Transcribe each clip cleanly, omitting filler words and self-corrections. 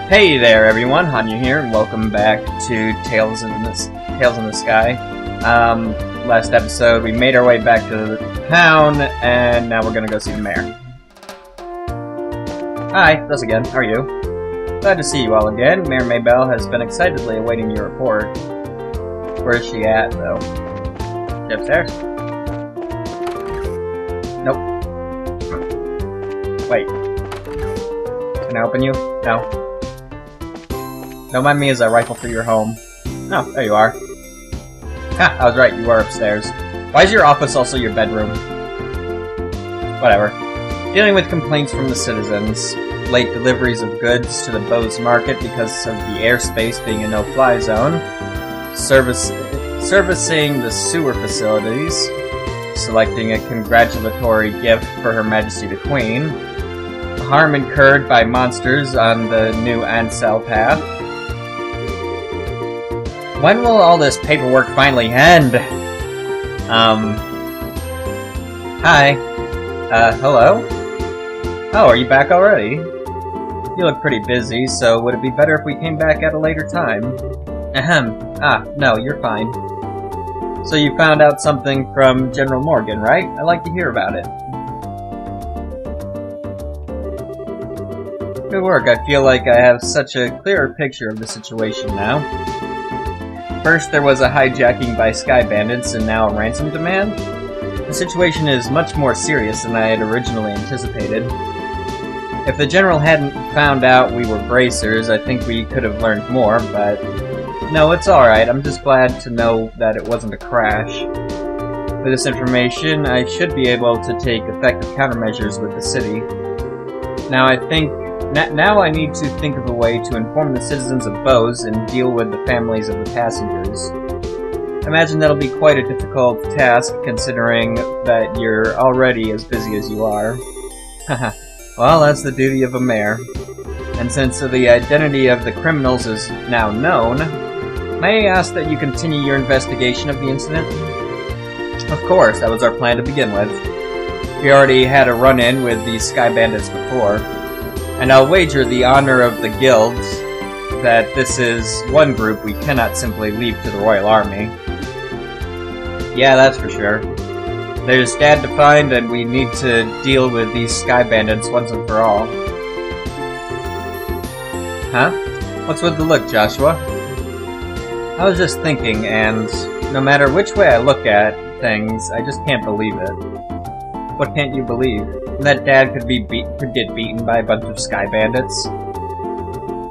Hey there everyone, Hanyou here, and welcome back to Tales in the Sky. Last episode we made our way back to the town, and now we're gonna go see the mayor. Hi, us again, how are you? Glad to see you all again. Mayor Maybelle has been excitedly awaiting your report. Where is she at, though? She upstairs? Nope. Wait. Can I open you? No. Don't mind me as I rifle through your home. Oh, there you are. Ha, I was right, you are upstairs. Why is your office also your bedroom? Whatever. Dealing with complaints from the citizens. Late deliveries of goods to the Bose market because of the airspace being a no-fly zone. Servicing the sewer facilities. Selecting a congratulatory gift for Her Majesty the Queen. Harm incurred by monsters on the new Ansel path. When will all this paperwork finally end? Hi. Hello? Oh, are you back already? You look pretty busy, so would it be better if we came back at a later time? Ahem. Ah, no, you're fine. So you found out something from General Morgan, right? I'd like to hear about it. Good work. I feel like I have such a clearer picture of the situation now. First, there was a hijacking by Sky Bandits, and now a ransom demand? The situation is much more serious than I had originally anticipated. If the General hadn't found out we were bracers, I think we could have learned more, but... No, it's alright. I'm just glad to know that it wasn't a crash. With this information, I should be able to take effective countermeasures with the city. Now I need to think of a way to inform the citizens of Bose and deal with the families of the passengers. I imagine that'll be quite a difficult task, considering that you're already as busy as you are. Haha. Well, that's the duty of a mayor. And since the identity of the criminals is now known, may I ask that you continue your investigation of the incident? Of course, that was our plan to begin with. We already had a run-in with the Sky Bandits before. And I'll wager the honor of the guild that this is one group we cannot simply leave to the Royal Army. Yeah, that's for sure. There's Dad to find, and we need to deal with these Sky Bandits once and for all. Huh? What's with the look, Joshua? I was just thinking, and no matter which way I look at things, I just can't believe it. What can't you believe? That Dad could get beaten by a bunch of Sky Bandits?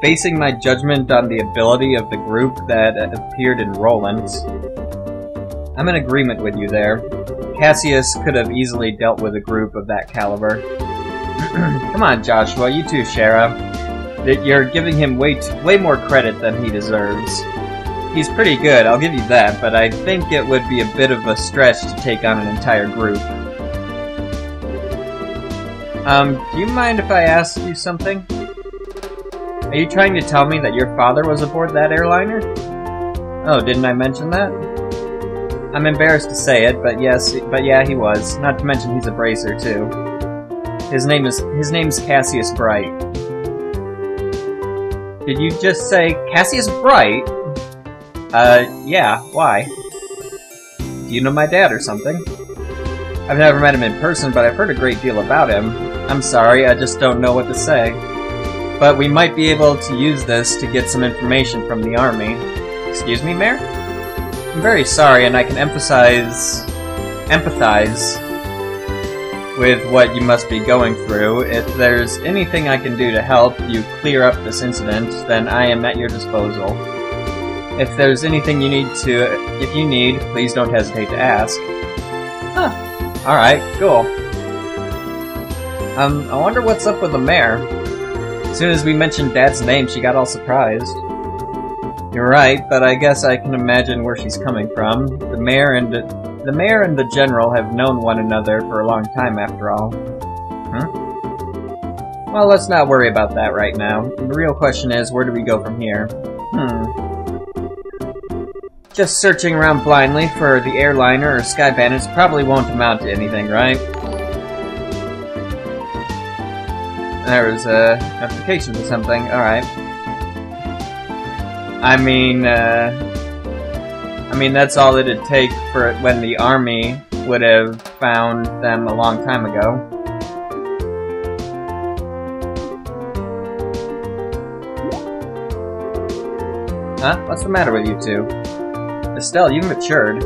Basing my judgment on the ability of the group that appeared in Roland. I'm in agreement with you there. Cassius could have easily dealt with a group of that caliber. Come on, Joshua, you too, Shara. That you're giving him way more credit than he deserves. He's pretty good, I'll give you that, but I think it would be a bit of a stretch to take on an entire group. Do you mind if I ask you something? Are you trying to tell me that your father was aboard that airliner? Oh, didn't I mention that? I'm embarrassed to say it, but yeah, he was. Not to mention he's a bracer, too. His name's Cassius Bright. Did you just say Cassius Bright? Yeah, why? Do you know my dad or something? I've never met him in person, but I've heard a great deal about him. I'm sorry, I just don't know what to say. But we might be able to use this to get some information from the army. Excuse me, Mayor? I'm very sorry, and I can empathize with what you must be going through. If there's anything I can do to help you clear up this incident, then I am at your disposal. If there's anything if you need, please don't hesitate to ask. Huh. Alright, cool. I wonder what's up with the mayor. As soon as we mentioned Dad's name, she got all surprised. You're right, but I guess I can imagine where she's coming from. The mayor and the general have known one another for a long time, after all. Well, let's not worry about that right now. The real question is, where do we go from here? Just searching around blindly for the airliner or Sky Bandits probably won't amount to anything, right? There was a notification for something. Alright. I mean, that's all it'd take for it when the army would have found them a long time ago. Huh? What's the matter with you two? Estelle, you've matured.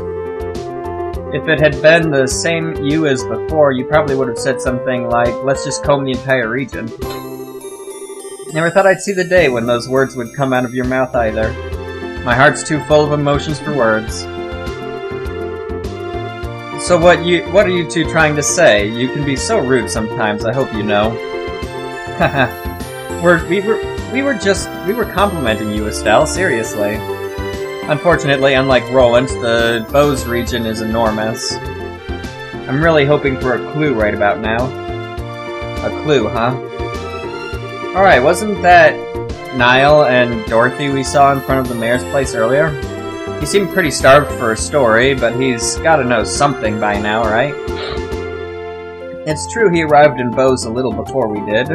If it had been the same you as before, you probably would have said something like, let's just comb the entire region. Never thought I'd see the day when those words would come out of your mouth either. My heart's too full of emotions for words. So what are you two trying to say? You can be so rude sometimes, I hope you know. Haha. we were complimenting you, Estelle, seriously. Unfortunately, unlike Roland, the Bose region is enormous. I'm really hoping for a clue right about now. A clue, huh? Alright, wasn't that Niall and Dorothy we saw in front of the mayor's place earlier? He seemed pretty starved for a story, but he's gotta know something by now, right? It's true he arrived in Bose a little before we did,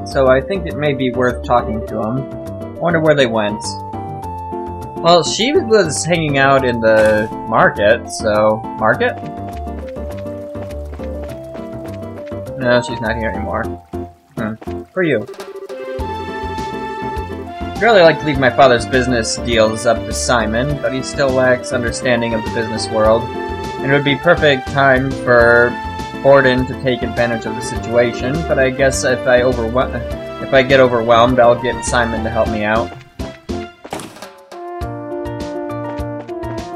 so I think it may be worth talking to him. I wonder where they went. Well, she was hanging out in the market, so... Market? No, she's not here anymore. For you. I'd really like to leave my father's business deals up to Simon, but he still lacks understanding of the business world, and it would be perfect time for Borden to take advantage of the situation, but I guess if I get overwhelmed, I'll get Simon to help me out.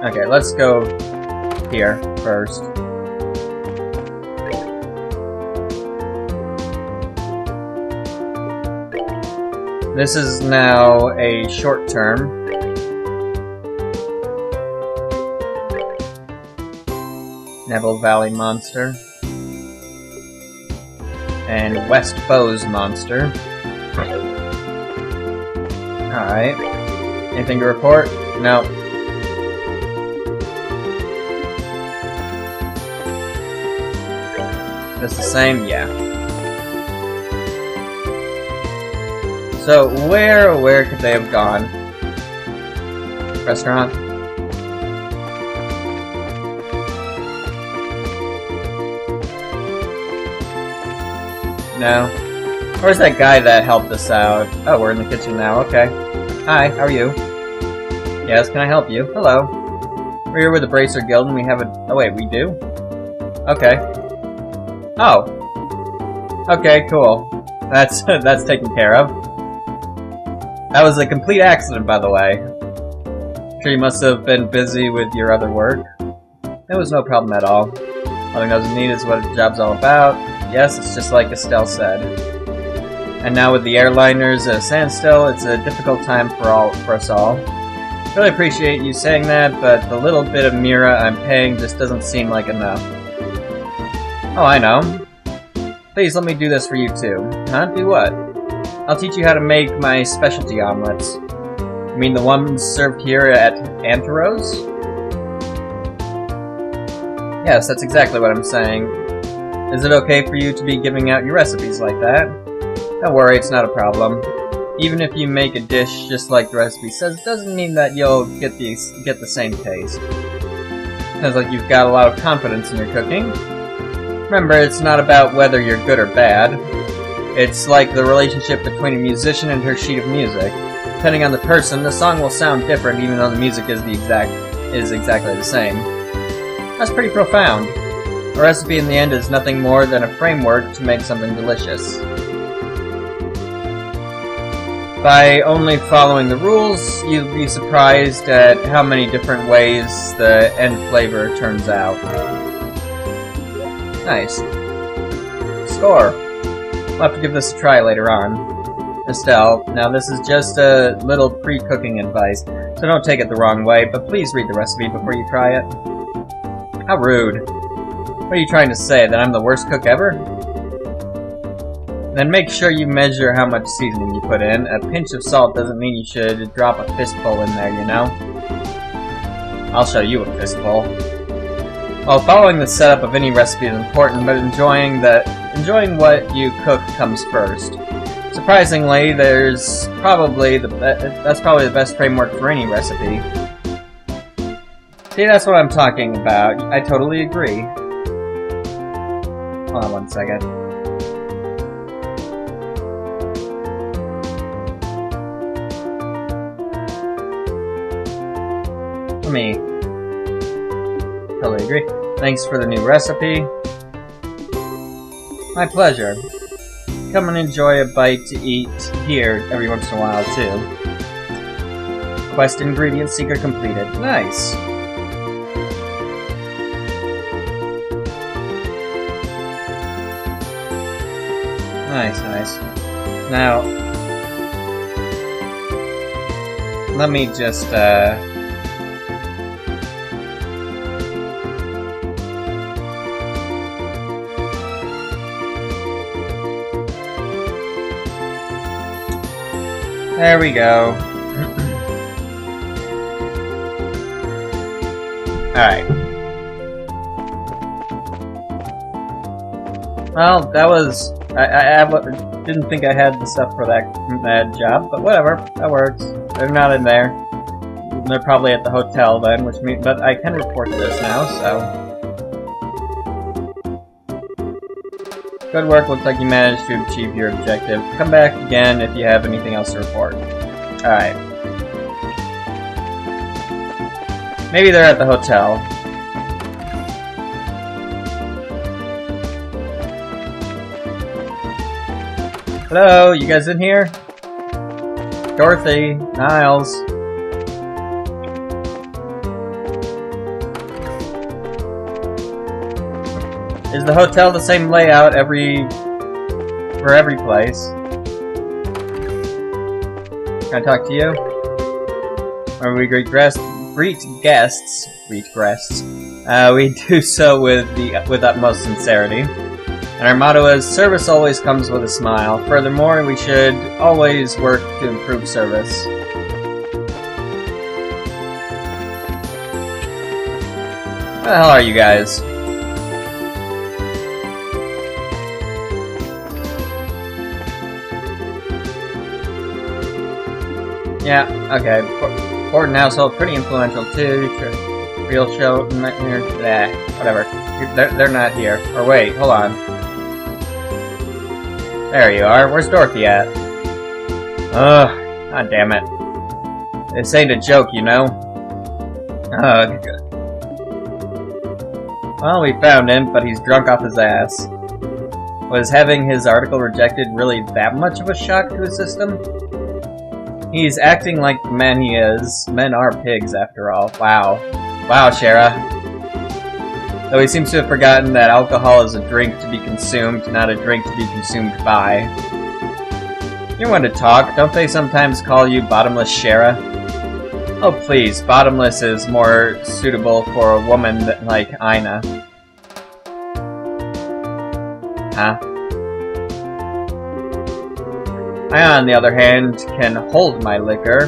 Okay, let's go here first. This is now a short term. Neville Valley Monster. And West Bose Monster. Alright. Anything to report? No. Just the same? Yeah. So, where could they have gone? Restaurant? No. Where's that guy that helped us out? Oh, we're in the kitchen now, okay. Hi, how are you? Yes, can I help you? Hello. We're here with the Bracer Guild and we have a... Oh wait, we do? Okay. Oh. Okay, cool. That's taken care of. That was a complete accident, by the way. I'm sure you must have been busy with your other work. It was no problem at all. All he knows need is what the job's all about. Yes, it's just like Estelle said. And now with the airliners at a standstill, it's a difficult time for us all. Really appreciate you saying that, but the little bit of Mira I'm paying just doesn't seem like enough. Oh, I know. Please let me do this for you too. Huh? Do what? I'll teach you how to make my specialty omelets. You mean the ones served here at Antero's? Yes, that's exactly what I'm saying. Is it okay for you to be giving out your recipes like that? Don't worry, it's not a problem. Even if you make a dish just like the recipe says, it doesn't mean that you'll get the same taste. Sounds like you've got a lot of confidence in your cooking. Remember, it's not about whether you're good or bad. It's like the relationship between a musician and her sheet of music. Depending on the person, the song will sound different even though the music is exactly the same. That's pretty profound. A recipe in the end is nothing more than a framework to make something delicious. By only following the rules, you'll be surprised at how many different ways the end flavor turns out. Nice. Score. We'll have to give this a try later on. Estelle, now this is just a little pre-cooking advice, so don't take it the wrong way, but please read the recipe before you try it. How rude. What are you trying to say, that I'm the worst cook ever? Then make sure you measure how much seasoning you put in. A pinch of salt doesn't mean you should drop a fistful in there, you know? I'll show you a fistful. While following the setup of any recipe is important, but enjoying what you cook comes first. Surprisingly, that's probably the best framework for any recipe. See, that's what I'm talking about. I totally agree. Hold on one second. Let me totally agree. Thanks for the new recipe. My pleasure. Come and enjoy a bite to eat here every once in a while, too. Quest ingredient seeker completed. Nice. Nice, nice. Now, let me just, there we go. Alright. Well, that was... I didn't think I had the stuff for that job, but whatever. That works. They're not in there. They're probably at the hotel then, which means... But I can report this now, so... Good work, looks like you managed to achieve your objective. Come back again if you have anything else to report. Alright. Maybe they're at the hotel. Hello, you guys in here? Dorothy, Niles. Is the hotel the same layout for every place? Can I talk to you? Or we greet guests? We do so with utmost sincerity. And our motto is, service always comes with a smile. Furthermore, we should always work to improve service. Where the hell are you guys? Yeah, okay. Important household, pretty influential too. Real show, whatever. They're not here. Or wait, hold on. There you are. Where's Dorothy at? Ugh, god damn it. This ain't a joke, you know. Ugh. Well, we found him, but he's drunk off his ass. Was having his article rejected really that much of a shock to his system? He's acting like the man he is. Men are pigs, after all. Wow. Wow, Shara. Though he seems to have forgotten that alcohol is a drink to be consumed, not a drink to be consumed by. You want to talk? Don't they sometimes call you Bottomless Shara? Oh please, Bottomless is more suitable for a woman like Ina. Huh? I, on the other hand, can hold my liquor.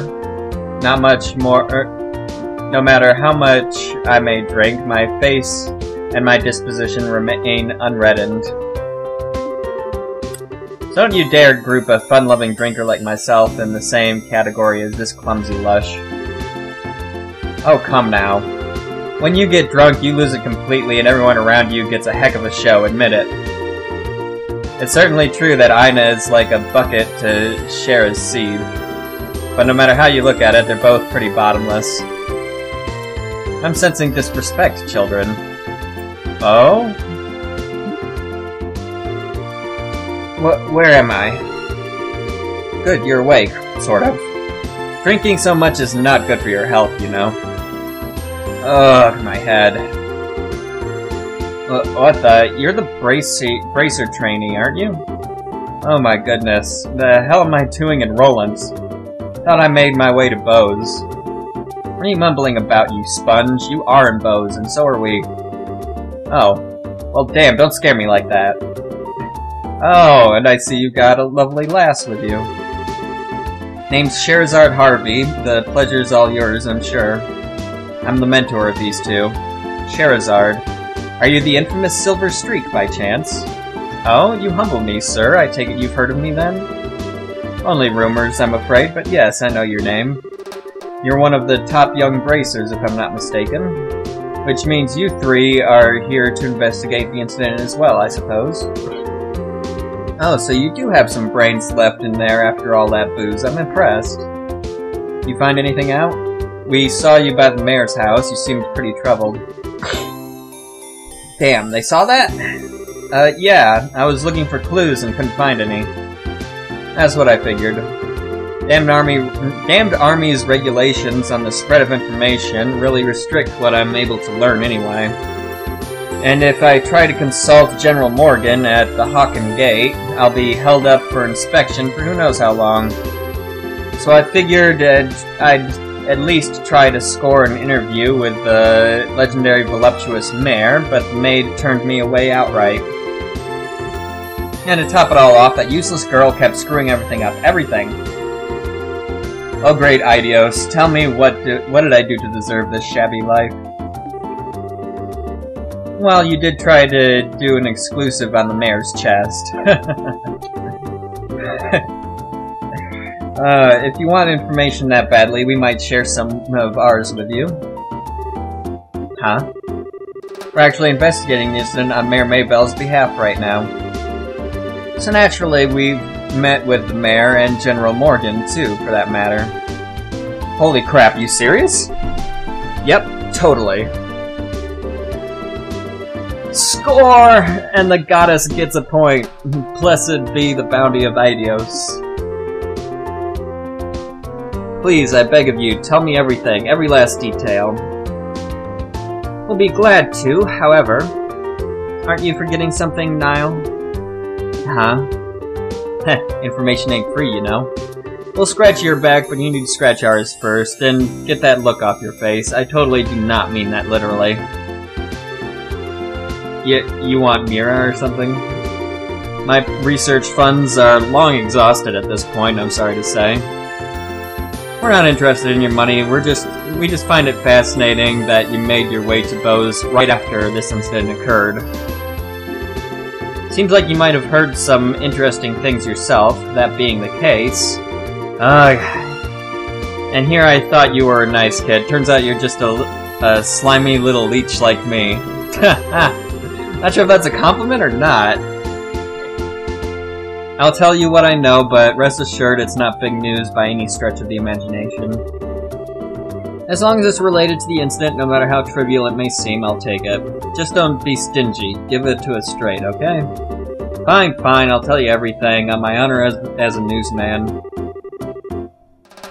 Not much more... no matter how much I may drink, my face and my disposition remain unreddened. So don't you dare group a fun-loving drinker like myself in the same category as this clumsy lush. Oh, come now. When you get drunk, you lose it completely and everyone around you gets a heck of a show, admit it. It's certainly true that Ina is like a bucket to Shara's seed. But no matter how you look at it, they're both pretty bottomless. I'm sensing disrespect, children. Oh? Where am I? Good, you're awake, sort of. Drinking so much is not good for your health, you know. Ugh, my head. What the? You're the bracer trainee, aren't you? Oh my goodness. The hell am I doing in Roland's? Thought I made my way to Bose. What are you mumbling about, you sponge? You are in Bose, and so are we. Oh. Well, damn, don't scare me like that. Oh, and I see you got a lovely lass with you. Name's Sherazard Harvey. The pleasure's all yours, I'm sure. I'm the mentor of these two. Sherazard. Are you the infamous Silver Streak, by chance? Oh, you humble me, sir. I take it you've heard of me, then? Only rumors, I'm afraid, but yes, I know your name. You're one of the top young bracers, if I'm not mistaken. Which means you three are here to investigate the incident as well, I suppose. Oh, so you do have some brains left in there after all that booze. I'm impressed. You find anything out? We saw you by the mayor's house. You seemed pretty troubled. Damn, they saw that? Yeah. I was looking for clues and couldn't find any. That's what I figured. Damned Army's regulations on the spread of information really restrict what I'm able to learn anyway. And if I try to consult General Morgan at the Hawken Gate, I'll be held up for inspection for who knows how long. So I figured I'd at least try to score an interview with the legendary voluptuous mayor, but the maid turned me away outright. And to top it all off, that useless girl kept screwing everything up. Everything! Oh great, Eidos, tell me what did I do to deserve this shabby life? Well, you did try to do an exclusive on the mayor's chest. If you want information that badly, we might share some of ours with you. Huh? We're actually investigating the incident on Mayor Maybell's behalf right now. So naturally, we've met with the mayor and General Morgan, too, for that matter. Holy crap, you serious? Yep, totally. Score! And the goddess gets a point. Blessed be the bounty of Eidos. Please, I beg of you, tell me everything, every last detail. We'll be glad to, however. Aren't you forgetting something, Niall? Huh? Heh, information ain't free, you know. We'll scratch your back, but you need to scratch ours first, and get that look off your face. I totally do not mean that literally. You want Mira or something? My research funds are long exhausted at this point, I'm sorry to say. We're not interested in your money, we just find it fascinating that you made your way to Bose right after this incident occurred. Seems like you might have heard some interesting things yourself, that being the case. And here I thought you were a nice kid, turns out you're just a slimy little leech like me. Not sure if that's a compliment or not. I'll tell you what I know, but rest assured it's not big news by any stretch of the imagination. As long as it's related to the incident, no matter how trivial it may seem, I'll take it. Just don't be stingy. Give it to us straight, okay? Fine, fine, I'll tell you everything, on my honor as a newsman.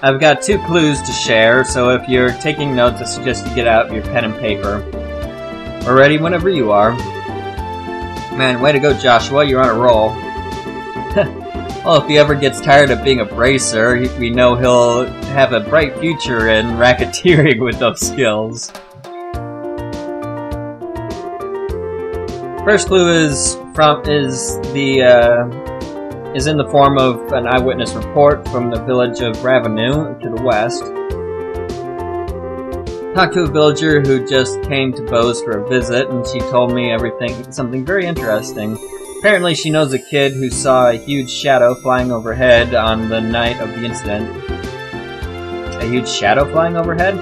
I've got 2 clues to share, so if you're taking notes, I suggest you get out your pen and paper. We're ready whenever you are. Man, way to go, Joshua, you're on a roll. Well, if he ever gets tired of being a bracer, we know he'll have a bright future in racketeering with those skills. First clue is in the form of an eyewitness report from the village of Hanyou to the west. Talked to a villager who just came to Bose for a visit, and she told me something very interesting. Apparently she knows a kid who saw a huge shadow flying overhead on the night of the incident. A huge shadow flying overhead?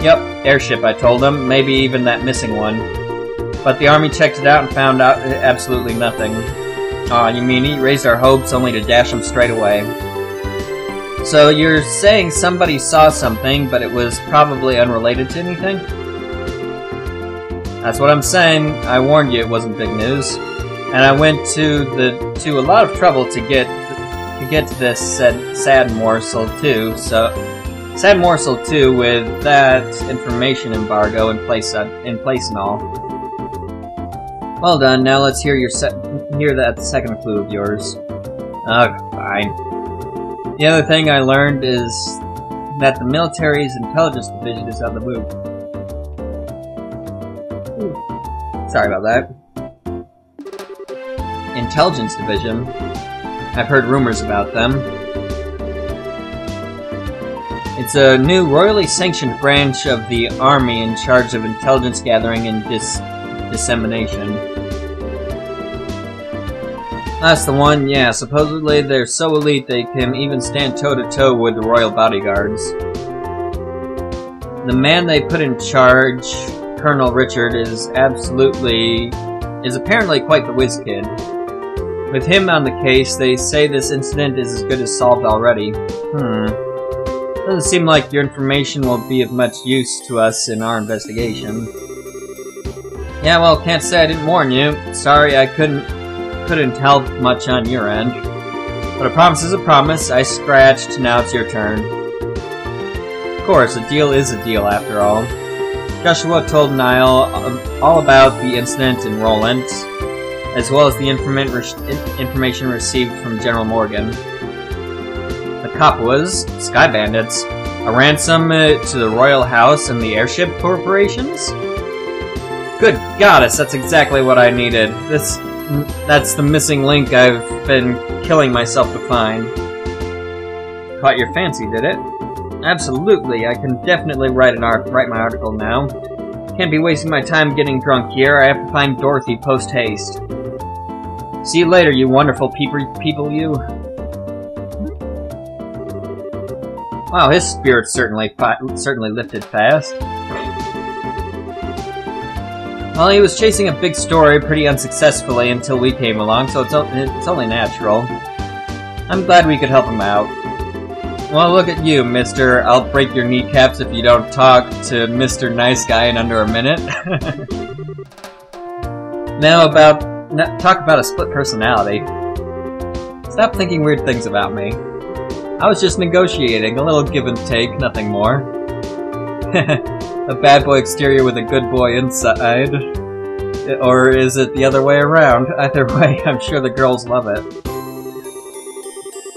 Yep, airship, I told him. Maybe even that missing one. But the army checked it out and found out absolutely nothing. Aw, you mean he raised our hopes only to dash them straight away? So you're saying somebody saw something, but it was probably unrelated to anything? That's what I'm saying. I warned you it wasn't big news. And I went to a lot of trouble to get to this sad morsel too. So sad morsel too, with that information embargo in place and all. Well done. Now let's hear that second clue of yours. Oh, fine. The other thing I learned is that the military's intelligence division is on the move. Sorry about that. Intelligence division? I've heard rumors about them. It's a new royally sanctioned branch of the army in charge of intelligence gathering and dissemination. That's the one, yeah. Supposedly they're so elite they can even stand toe-to-toe with the royal bodyguards. The man they put in charge, Colonel Richard, is apparently quite the whiz kid. With him on the case, they say this incident is as good as solved already. Doesn't seem like your information will be of much use to us in our investigation. Yeah, well, can't say I didn't warn you. Sorry I couldn't help much on your end. But a promise is a promise. I scratched, now it's your turn. Of course, a deal is a deal after all. Joshua told Niall all about the incident in Roland, as well as the information received from General Morgan. The cop was Sky Bandits, a ransom to the Royal House and the airship corporations? Good goddess, that's exactly what I needed. That's the missing link I've been killing myself to find. Caught your fancy, did it? Absolutely, I can definitely write my article now. Can't be wasting my time getting drunk here, I have to find Dorothy post-haste. See you later, you wonderful people, you. Wow, his spirit certainly lifted fast. Well, he was chasing a big story pretty unsuccessfully until we came along, so it's only natural. I'm glad we could help him out. Well, look at you, mister. I'll break your kneecaps if you don't talk to Mr. Nice Guy in under a minute. Now talk about a split personality. Stop thinking weird things about me. I was just negotiating, a little give and take, nothing more. A bad boy exterior with a good boy inside. Or is it the other way around? Either way, I'm sure the girls love it.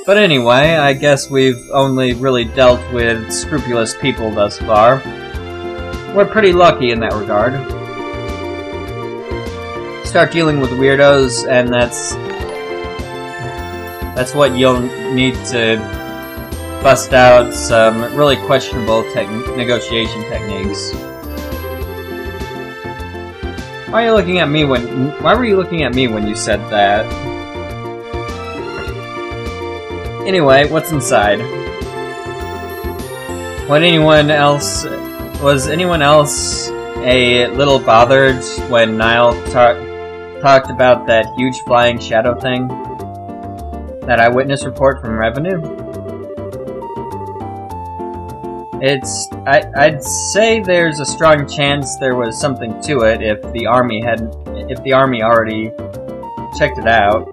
But anyway, I guess we've only really dealt with scrupulous people thus far. We're pretty lucky in that regard. Start dealing with weirdos, and that's what you'll need to bust out some really questionable negotiation techniques. Why were you looking at me when you said that? Anyway, what's inside? Was anyone else a little bothered when Niall talked about that huge flying shadow thing? That eyewitness report from Revenue? I'd say there's a strong chance there was something to it if the army already checked it out.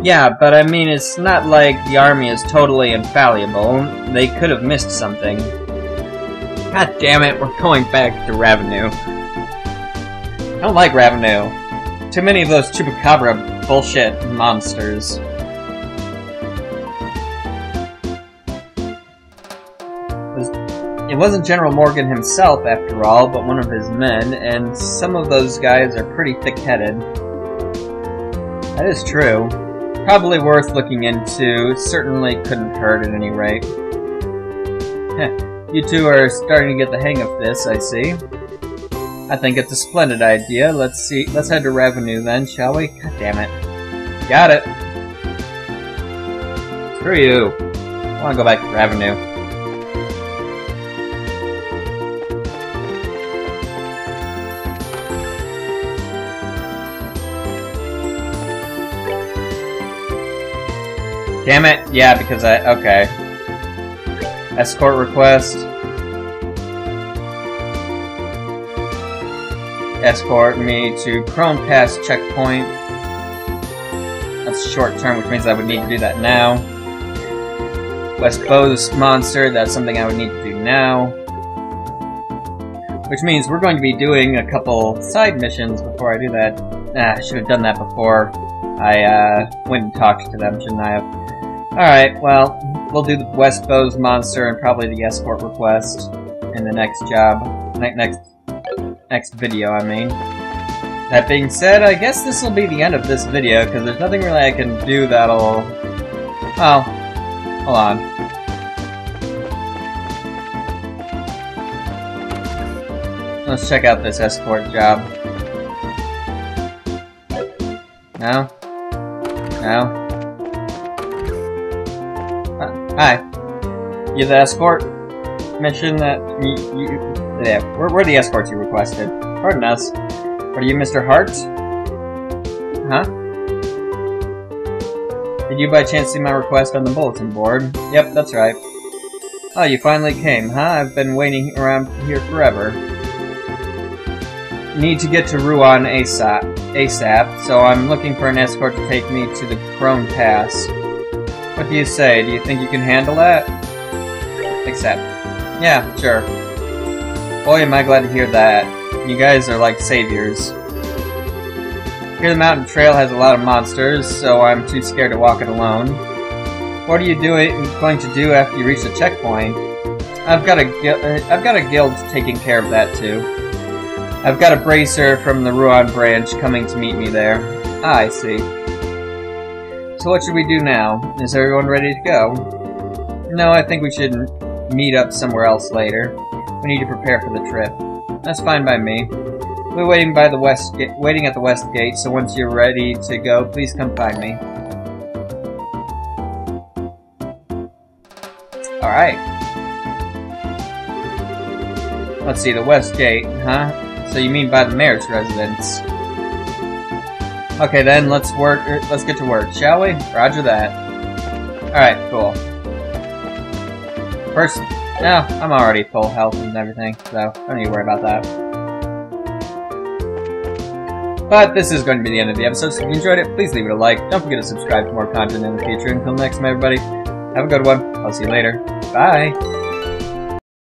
Yeah, but I mean, it's not like the army is totally infallible. They could have missed something. God damn it, we're going back to Revenue. I don't like Revenue. Too many of those chupacabra bullshit monsters. It wasn't General Morgan himself, after all, but one of his men, and some of those guys are pretty thick-headed. That is true. Probably worth looking into, certainly couldn't hurt at any rate. You two are starting to get the hang of this, I see. I think it's a splendid idea. Let's head to Revenue then, shall we? God damn it. Got it. Screw you. I wanna go back to Revenue. Damn it! Yeah, because okay. Escort request. Escort me to Chrome Pass checkpoint. That's short term, which means I would need to do that now. West Bow's monster, that's something I would need to do now. Which means we're going to be doing a couple side missions before I do that. I should have done that before I went and talked to them, shouldn't I have? Alright, well, we'll do the West Bow's monster and probably the escort request in the next job. Next video, I mean. That being said, I guess this will be the end of this video, because there's nothing really I can do that'll... Oh, hold on. Let's check out this escort job. No? No? Hi. You the escort? Mission that yeah, we're the escorts you requested. Pardon us. Are you Mr. Hart? Huh? Did you by chance see my request on the bulletin board? Yep, that's right. Oh, you finally came, huh? I've been waiting around here forever. Need to get to Ruan ASAP, so I'm looking for an escort to take me to the Crone Pass. What do you say? Do you think you can handle that? Accept. Yeah, sure. Boy, am I glad to hear that. You guys are like saviors. Here the mountain trail has a lot of monsters, so I'm too scared to walk it alone. What are you going to do after you reach the checkpoint? I've got a guild taking care of that too. I've got a bracer from the Ruan branch coming to meet me there. Ah, I see. So what should we do now? Is everyone ready to go? No, I think we should meet up somewhere else later. We need to prepare for the trip. That's fine by me. We're waiting at the west gate, so once you're ready to go, please come find me. Alright. Let's see, the west gate, huh? So you mean by the mayor's residence. Okay then, let's get to work, shall we? Roger that. Alright, cool. First, no, I'm already full health and everything, so don't need to worry about that. But this is going to be the end of the episode, so if you enjoyed it, please leave it a like. Don't forget to subscribe for more content in the future. Until next time, everybody, have a good one. I'll see you later. Bye!